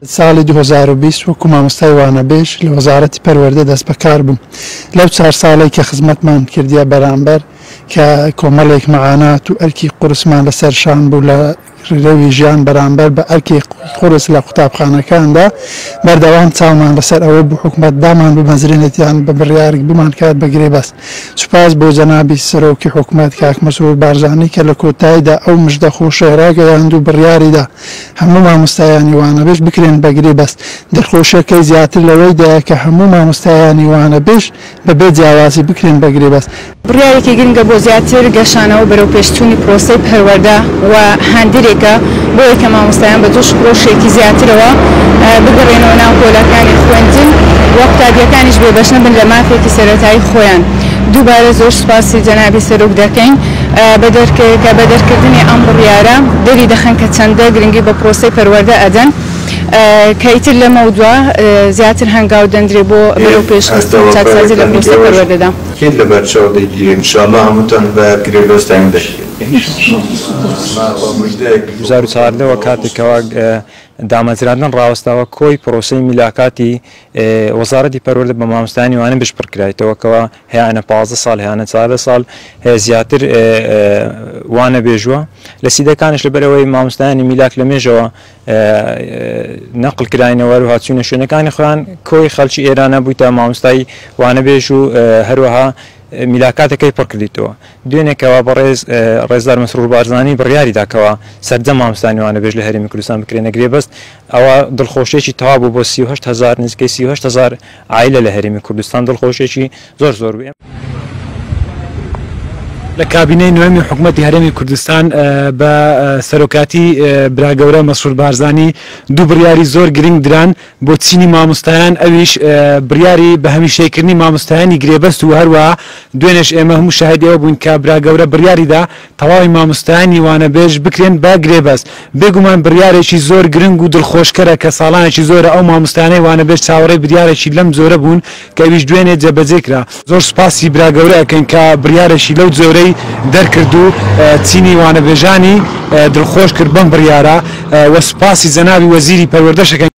ساڵی 2020 وەکو مامۆستای وانەبێژ لە وەزارەتی پەروەردە دەست بەکار بووم لەو 4 ساڵێک کە خزمەتمان کردیە بەرامبەر کە کۆمەڵێک مەعانات و ئەرکی قورسمان لەسەر شان بوو لە ڕێوی ژیان بەرامبەر بە ئەرکی قورس لە قوتابخانەکاندا بەردەوام چاومان لەسەر ئەوە بوو حکومەت دامان بمەزرێنێتیان بە بڕیارێک بمان کات بەگرێ بەست. سوپاس بۆ جەنابی سەرۆکی حکومەت کاک مەسرور بارزانی کە لە کۆتاییدا ئەو مژدە خۆشە ڕاگەیاند و بڕیاریدا هەموو مامۆستایانی وانەبێژ بکرێن بەگرێ بەست. دڵخۆشیەکەی زیاتر لەوەیدایە کە هەموو مامۆستایانی وانەبێژ بەبێ جیاوازی بکرێن بەگرێ بەست. بڕیارێکی گرنگە بۆ زیاتر گەشانەوە بەرەو پێشچوونی پرۆسەی پەروەردە و هەندێکە بۆ یەکە مامۆستایان بە توش ڕۆژێکی زیاترەوە بگەڕێنەوە ناو پۆلەکانی خوێندن وە قوتابیەکانیش بێبەشنە بن لە مافێکی سەرەتایی خۆیان. دووبارە زۆر سوپاسی جەنابی سەرۆک دەکەین کە بە دەرکردنی ئەم بڕیارە دەری دەخەن کە چەندە گرنگی بە پرۆسەی پەروەردە ئەدەن کەیتر لە مەودووە زیاتر هەنگاو دەندرێ بۆ بەرەو پێشخستن چاکسازی لە پرۆسەی پەروەردەدا. کێت لە بەرچاو دەگیرێ ئینشاڵڵا هەمووتان بە گرێبەستان دەشێت. 2014 کاتێکەوە دامەزراندن ڕاوەستاوە کۆی پرۆسەی میلاکاتی وەزارەتی پەروەردە بە مامۆستایانی وانەبێژ پڕکرایەوەکەوە هەیەە 15 ساڵ هەیەە 14 ساڵ زیاتر وانەبێژووە لە سیدەکانش لەبەرەوەی مامۆستایانی میلاک لە مێژەوە نەقل کراینەوە و هاچوونە شوێنەکانی خۆیان کۆی خەڵکی ئێرانە بوویتە مامۆستای وانەبێژ و هەروەها میلاکاتەکەی پڕکردیتەوە. دوێنێکەوە بە ڕێزدار مەسرور بارزانی بڕیاری داکەوە سەرجەم مامۆستایانی وانەبێژ لە هەرێمی کوردستان بکرێنە گرێبەست. ئەوە دڵخۆشیێکی تەواو بوو بۆ 38,000 نزیکەی 38,000 عایلە لە هەرێمی کوردستان دڵخۆشیێکی زۆر بوو. لە کابینەی نوێمی حکوومەتی هەرێمی کوردستان بە سەرۆکاتی براگەورە مەسرور بارزانی دوو بڕیاری زۆر گرنگ دران بۆ چینی مامۆستایان ئەویش بڕیاری بە هەمیشەیکردنی مامۆستایانی گرێبەست و هەروە دوێنێش ئێمە هەموو شاهید ئەوە بوون کە براگەورە بڕیاریدا تەواوی مامۆستایانی وانەبێژ بکرێن با گرێبەست. بێگومان بڕیارێکی زۆر گرنگ و دڵخۆشکەرە کە ساڵانێکی زۆرە ئەو مامۆستایانەی وانەبێژ چاوەڕێی بریارێکی لەم زۆرە بوون کە ئەویش دوێنێ جێبەجێکرا. زۆر سوپاسی براگەورە ئەکەین کە بڕیارێکی لەو زۆرەی دەرکرد و چینی وانەبێژانی دڵخۆش کرد بەم بڕیارە و سوپاسی جەنابی وەزیری پەروەردەشەکەین.